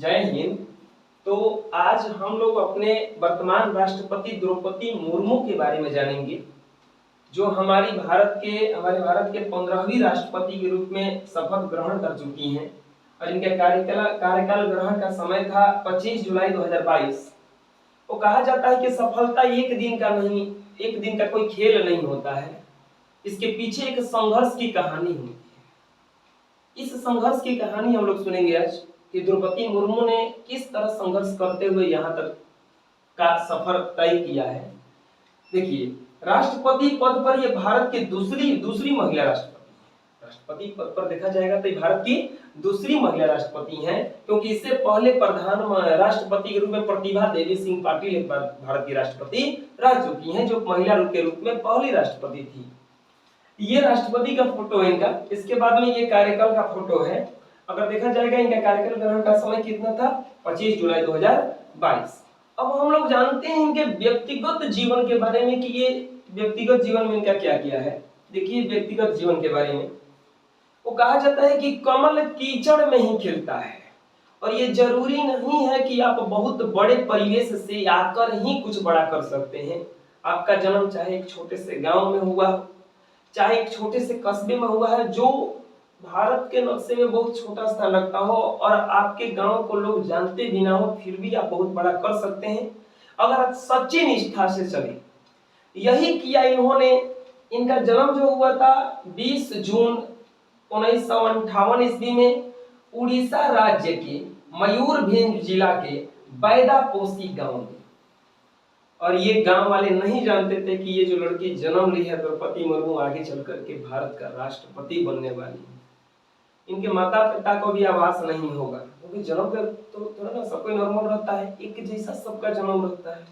जय हिंद। तो आज हम लोग अपने वर्तमान राष्ट्रपति द्रौपदी मुर्मू के बारे में जानेंगे, जो हमारे भारत के 15वीं राष्ट्रपति के रूप में शपथ ग्रहण कर चुकी हैं और इनके कार्यकाल ग्रहण का समय था 25 जुलाई 2022। वो कहा जाता है कि सफलता एक दिन का कोई खेल नहीं होता है, इसके पीछे एक संघर्ष की कहानी होती है। इस संघर्ष की कहानी हम लोग सुनेंगे आज कि द्रौपदी मुर्मू ने किस तरह संघर्ष करते हुए यहाँ तक का सफर तय किया है। देखिए, राष्ट्रपति पद पर ये भारत की दूसरी महिला राष्ट्रपति है। राष्ट्रपति पद पर देखा जाएगा तो ये भारत की दूसरी महिला राष्ट्रपति हैं, क्योंकि इससे पहले प्रधान राष्ट्रपति के रूप में प्रतिभा देवी सिंह पाटिल एक बार भारत की राष्ट्रपति रह चुकी हैं, जो महिला के रूप में पहली राष्ट्रपति थी। ये राष्ट्रपति का फोटो है इनका। इसके बाद में ये कार्यकाल का फोटो है। अगर देखा जाएगा इनका कार्यकाल ग्रहण का समय कितना था, 25 जुलाई 2022। अब हम लोग जानते हैं इनके व्यक्तिगत जीवन के बारे में कि ये व्यक्तिगत जीवन में इनका क्या किया है। देखिए, व्यक्तिगत जीवन के बारे में वो कहा जाता है कि कमल कीचड़ में ही खिलता है, और ये जरूरी नहीं है कि आप बहुत बड़े परिवेश से आकर ही कुछ बड़ा कर सकते हैं। आपका जन्म चाहे एक छोटे से गांव में हुआ, चाहे एक छोटे से कस्बे में हुआ है, जो भारत के नक्शे में बहुत छोटा स्थान रखता हो और आपके गांव को लोग जानते भी ना हो, फिर भी आप बहुत बड़ा कर सकते हैं अगर आप सच्ची निष्ठा से चले। यही किया इन्होंने। इनका जन्म जो हुआ था 20 जून 1958 ईस्वी में उड़ीसा राज्य के मयूरभंज जिला के बैदापोसी गांव में। और ये गांव वाले नहीं जानते थे कि ये जो लड़की जन्म ली है द्रौपदी मुर्मू, आगे चल करके भारत का राष्ट्रपति बनने वाली है। इनके माता पिता को भी आभास नहीं होगा, क्योंकि जन्म का तो थोड़ा ना सब कोई नॉर्मल रहता है, एक जैसा सबका जन्म रहता है,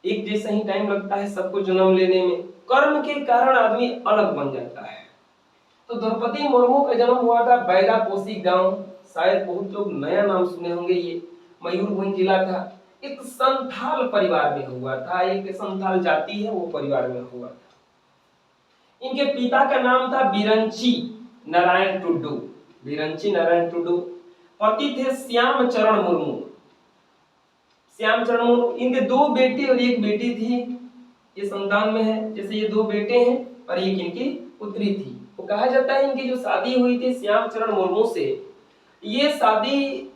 एक जैसा ही टाइम लगता है सबको जन्म लेने में। कर्म के कारण आदमी अलग बन जाता है। तो द्रौपदी मुर्मू का जन्म हुआ था बैदापोसी गांव। शायद बहुत लोग नया नाम सुने होंगे, ये मयूरभंज जिला था। एक संथाल परिवार में हुआ था, एक संथाल जाति है वो परिवार में हुआ था। इनके पिता का नाम था बिरंची नारायण टुड्डू। बिरंची नारायण टुड्डू। पति थे श्याम चरण मुर्मू। श्याम चरण मुर्मू। इनके 2 बेटे और 1 बेटी थी। ये संतान में है, जैसे ये 2 बेटे हैं और एक इनकी पुत्री थी। वो कहा जाता है इनकी जो शादी हुई थी श्याम चरण मुर्मू से, ये शादी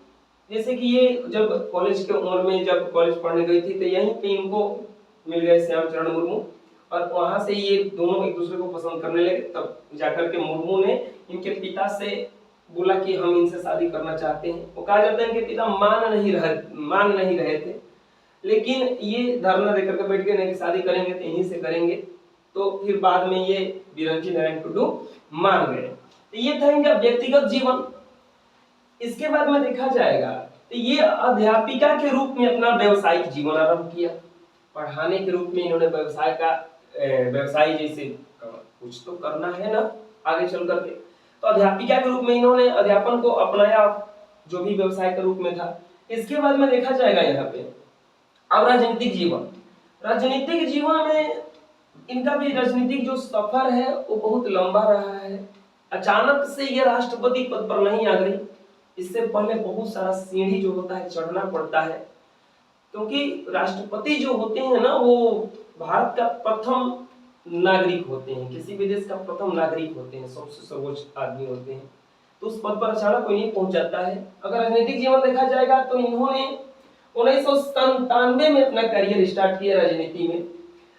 जैसे कि ये जब कॉलेज के उम्र में जब कॉलेज पढ़ने गई थी तो यहीं पे इनको मिल गए श्याम चरण मुर्मू, और वहां से ये दोनों एक दूसरे को पसंद करने लगे। तब जाकर के मुर्मू ने इनके पिता से बोला कि हम इनसे शादी करना चाहते हैं। वो कहा जाता है इनके पिता मान नहीं रहे थे, लेकिन ये धरना देकर के बैठ गए, नहीं शादी करेंगे तो इन्हीं से करेंगे। तो फिर बाद में ये बिरंची नारायण टुड्डू मान गए। तो ये था इनका व्यक्तिगत जीवन। इसके बाद में देखा जाएगा तो ये अध्यापिका के रूप में अपना व्यवसायिक जीवन आरंभ किया। पढ़ाने के रूप में इन्होंने व्यवसाय जैसे कुछ तो करना है ना आगे चल करके, तो अध्यापिका के रूप में इन्होंने अध्यापन को अपनाया, जो भी व्यवसाय के रूप में था। इसके बाद में देखा जाएगा यहाँ पे अब राजनीतिक जीवन में इनका भी राजनीतिक जो सफर है वो बहुत लंबा रहा है। अचानक से ये राष्ट्रपति पद पर नहीं आ गई। इससे पहले बहुत सारा सीढ़ी जो होता है चढ़ना पड़ता है, क्योंकि राष्ट्रपति जो होते हैं ना वो भारत का प्रथम नागरिक होते हैं, किसी भी देश का प्रथम नागरिक होते हैं, सबसे सर्वोच्च आदमी होते हैं। तो उस पद पर अचानक कोई नहीं पहुंच जाता है। अगर राजनीतिक जीवन देखा जाएगा तो इन्होंने 1997 में अपना करियर स्टार्ट किया राजनीति में।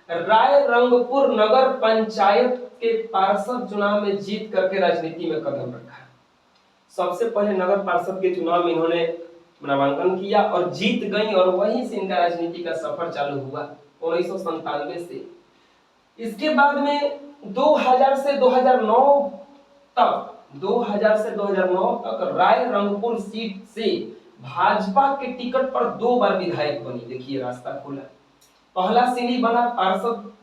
राय रंगपुर नगर पंचायत के पार्षद चुनाव में जीत करके राजनीति में कदम रखा। सबसे पहले नगर पार्षद के चुनाव में इन्होंने नामांकन किया और जीत गई, और वहीं से इनका राजनीति का सफर चालू हुआ 1997 से। इसके बाद में 2000 से 2009 तक राय रंगपुर सीट से भाजपा के टिकट पर 2 बार विधायक बनी। देखिए, रास्ता खुला। पहला सीढ़ी बना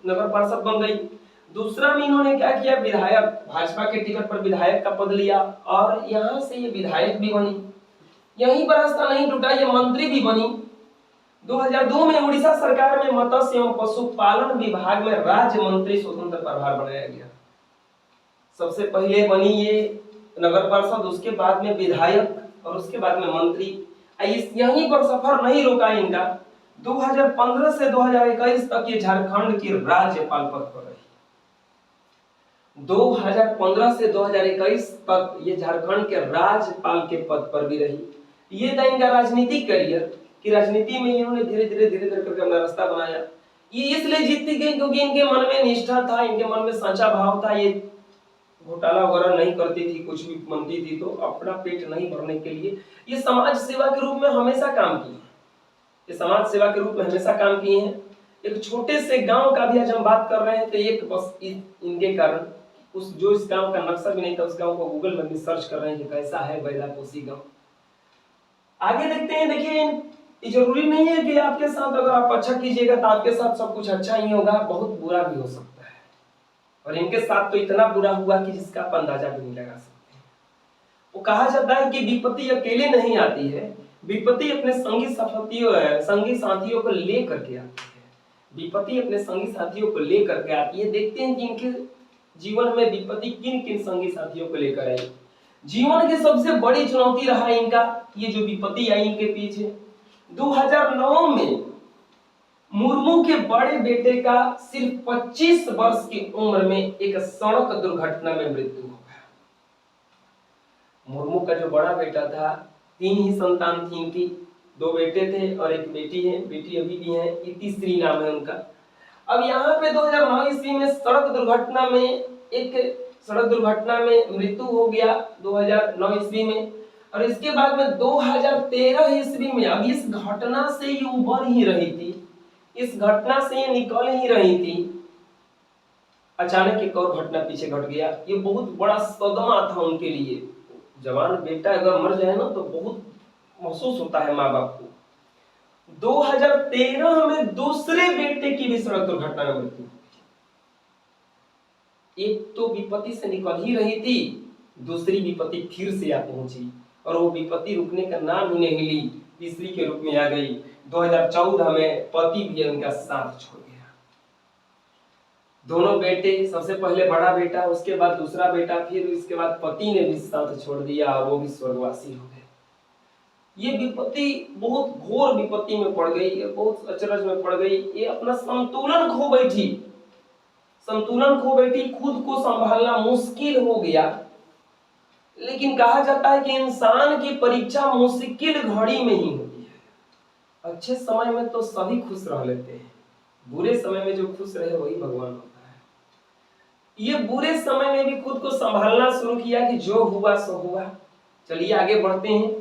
नगर पार्षद बन गई। दूसरा में इन्होंने क्या किया, विधायक भाजपा के टिकट पर विधायक का पद लिया, और यहाँ से ये विधायक भी बनी। यहीं पर रास्ता नहीं टूटा, ये मंत्री भी बनी। 2002 में उड़ीसा सरकार में मत्स्य एवं पशुपालन विभाग में राज्य मंत्री स्वतंत्र प्रभार बनाया गया। सबसे पहले बनी ये नगर पार्षद, उसके बाद में विधायक, और उसके बाद में मंत्री। इस यहीं पर सफर नहीं रुका इनका, 2015 से 2021 तक ये झारखंड की राज्यपाल पद पर रही। 2015 से 2021 तक ये झारखंड के राज्यपाल के पद पर भी रही। ये था इनका राजनीतिक करियर, कि राजनीति में इन्होंने धीरे धीरे करके अपना रास्ता बनाया। ये इसलिए जीतती गई क्योंकि इनके मन में निष्ठा था, इनके मन में सच्चा भाव था। ये घोटाला वगैरह नहीं करती थी, कुछ भी मानती थी तो अपना पेट नहीं भरने के लिए ये समाज सेवा के रूप में हमेशा काम किए। ये समाज सेवा के रूप में हमेशा काम किए हैं। एक छोटे से गांव का भी आज हम बात कर रहे हैं तो एक बस इनके कारण, उस जो इस गांव का नक्शा भी नहीं था उस गांव को गूगल में भी सर्च कर रहे हैं कि कैसा है बैलाकोसी गांव। आगे देखते हैं। देखिए ये जरूरी नहीं है कि आपके साथ अगर आप अच्छा कीजिएगा तो आपके साथ सब कुछ अच्छा ही होगा, बहुत बुरा भी हो सकता है। और इनके साथ तो इतना बुरा हुआ कि जिसका आप अंदाजा भी नहीं लगा सकते। वो कहा जाता है कि विपत्ति अकेले नहीं आती है, विपत्ति अपने संगी साथियों को लेकर के आती है। विपत्ति अपने संगी साथियों को लेकर के आती है। देखते हैं कि इनके जीवन में विपत्ति किन किन संगी साथियों को लेकर आई। जीवन की सबसे बड़ी चुनौती रहा इनका ये जो विपत्ति आई इनके पीछे। 2009 में मुर्मू के बड़े बेटे का सिर्फ 25 वर्ष की उम्र में एक सड़क दुर्घटना में मृत्यु हो गया। मुर्मू का जो बड़ा बेटा था, 3 ही संतान थी इनकी, 2 बेटे थे और एक बेटी है, बेटी अभी भी है, इतिश्री नाम है उनका। अब यहाँ पे 2009 ईस्वी में सड़क दुर्घटना में मृत्यु हो गया 2009 ईस्वी में। और इसके बाद में 2013 ईस्वी में, अब इस घटना से ये उबर ही रही थी, इस घटना से ये निकल ही रही थी, अचानक एक और घटना पीछे घट गया। ये बहुत बड़ा सदमा था उनके लिए। जवान बेटा अगर मर जाए ना तो बहुत महसूस होता है माँ बाप को। 2013 में दूसरे बेटे की भी सड़क दुर्घटना में मृत्यु हो गई। एक तो विपत्ति से निकल ही रही थी, दूसरी विपत्ति फिर से आ पहुंची और वो विपत्ति रुकने का नाम ही नहीं ली, तीसरी के रूप में आ गई। 2014 में पति भी उनका साथ छोड़ गया। दोनों बेटे, सबसे पहले बड़ा बेटा, उसके बाद दूसरा बेटा, फिर इसके बाद पति ने भी साथ छोड़ दिया और वो भी स्वर्गवासी हो गए। ये विपत्ति बहुत घोर विपत्ति में पड़ गई, बहुत अचरज में पड़ गई। ये अपना संतुलन खो बैठी, खुद को संभालना मुश्किल हो गया। लेकिन कहा जाता है कि इंसान की परीक्षा मुश्किल घड़ी में ही होती है। अच्छे समय में तो सभी खुश रह लेते हैं, बुरे समय में जो खुश रहे वही भगवान होता है। ये बुरे समय में भी खुद को संभालना शुरू किया कि जो हुआ सो हुआ, चलिए आगे बढ़ते हैं।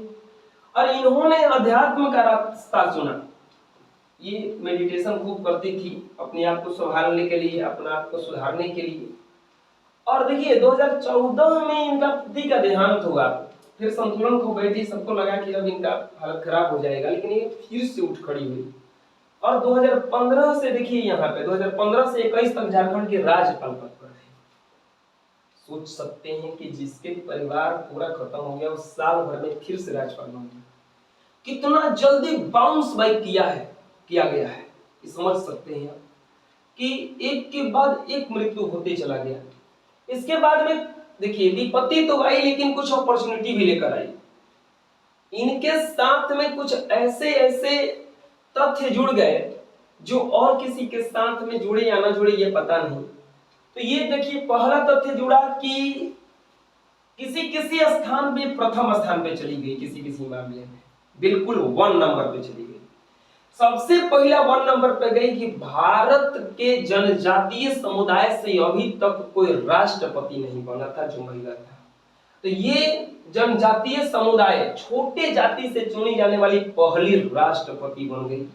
और इन्होंने अध्यात्म का रास्ता चुना। ये मेडिटेशन खूब करती थी अपने आप को संभालने के लिए, अपने आप को सुधारने के लिए। और देखिए 2014 में इनका पति का देहांत हुआ, फिर संतुलन खो बैठी, सबको लगा कि अब इनका हालत खराब हो जाएगा, लेकिन ये फिर से उठ खड़ी हुई। और 2015 से देखिए यहाँ पे 2015 से 21 तक झारखंड के राज्यपाल पद पर रहे। सोच सकते हैं कि जिसके परिवार पूरा खत्म हो गया, उस साल भर में फिर से राज्यपाल बन गया। कितना जल्दी बाउंस बैक किया गया है, ये समझ सकते हैं कि एक के बाद एक मृत्यु होते चला गया। इसके बाद में देखिए विपत्ति तो आई, लेकिन कुछ अपॉर्चुनिटी भी लेकर आई। इनके साथ में कुछ ऐसे तथ्य जुड़ गए जो और किसी के साथ में जुड़े या ना जुड़े ये पता नहीं। तो ये देखिए पहला तथ्य जुड़ा कि किसी स्थान पे प्रथम स्थान पे चली गई, किसी मामले में बिल्कुल 1 नंबर पे चली गई। सबसे पहला 1 नंबर पे गई कि भारत के जनजातीय समुदाय से अभी तक कोई राष्ट्रपति नहीं बना था जो महिला था। तो ये जनजातीय समुदाय, छोटे जाति से चुनी जाने वाली पहली राष्ट्रपति बन गई।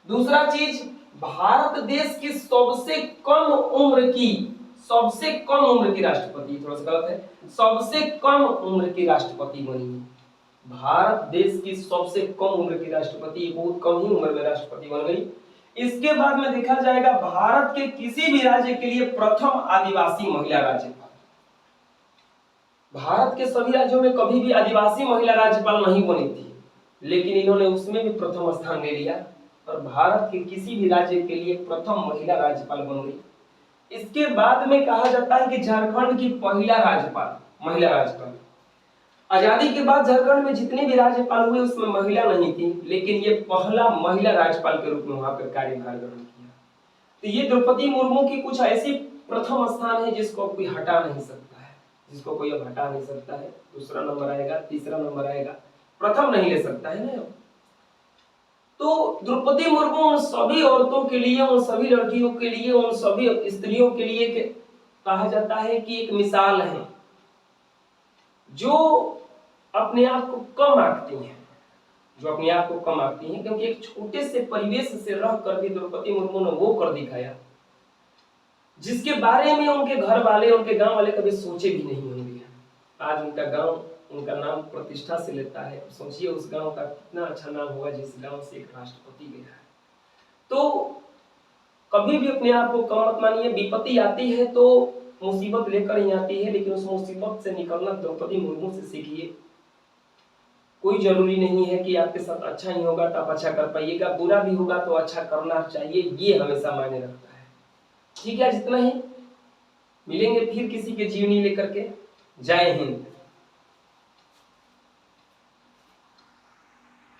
दूसरा चीज, भारत देश की सबसे कम उम्र की राष्ट्रपति, थोड़ा सा गलत है, सबसे कम उम्र की राष्ट्रपति बनी है। भारत देश की सबसे कम उम्र की राष्ट्रपति, बहुत कम ही उम्र में राष्ट्रपति बन गई। इसके बाद में देखा जाएगा भारत के किसी भी राज्य के लिए प्रथम आदिवासी महिला राज्यपाल। भारत के सभी राज्यों में कभी भी आदिवासी महिला राज्यपाल नहीं बनी थी, लेकिन इन्होंने उसमें भी प्रथम स्थान ले लिया और भारत के किसी भी राज्य के लिए प्रथम महिला राज्यपाल बन गई। इसके बाद में कहा जाता है कि झारखंड की पहला राज्यपाल, महिला राज्यपाल। आजादी के बाद झारखंड में जितने भी राज्यपाल हुए उसमें महिला नहीं थी, लेकिन ये पहला महिला राज्यपाल के रूप में वहां पर कार्यभार ग्रहण किया। तो ये द्रौपदी मुर्मू की कुछ ऐसी प्रथम स्थान है जिसको कोई हटा नहीं सकता है, जिसको कोई अब हटा नहीं सकता है। दूसरा नंबर आएगा, तीसरा नंबर आएगा, प्रथम नहीं ले सकता है ना। तो द्रौपदी मुर्मू उन सभी औरतों के लिए, उन सभी लड़कियों के लिए, उन सभी स्त्रियों के लिए कहा जाता है कि एक मिसाल है, जो अपने आप को कम आंकती हैं, जो अपने आप को कम आंकती हैं, क्योंकि एक छोटे से परिवेश से रह कर भी द्रौपदी मुर्मू ने वो कर दिखाया जिसके बारे में उनके घर वाले, उनके गांव वाले कभी सोचे भी नहीं होंगे। आज उनका गांव उनका नाम प्रतिष्ठा से लेता है। सोचिए उस गांव का कितना अच्छा नाम होगा जिस गांव से एक राष्ट्रपति गया है। तो कभी भी अपने आप को कम मत मानिए। विपत्ति आती है तो मुसीबत लेकर ही आती है, लेकिन उस मुसीबत से निकलना द्रौपदी मुर्मू से सीखिए। कोई जरूरी नहीं है कि आपके साथ अच्छा ही होगा तो आप अच्छा कर पाइएगा, बुरा भी होगा तो अच्छा करना चाहिए, ये हमेशा मायने रखता है। ठीक है, जितना ही मिलेंगे फिर किसी के जीवनी लेकर के। जय हिंद।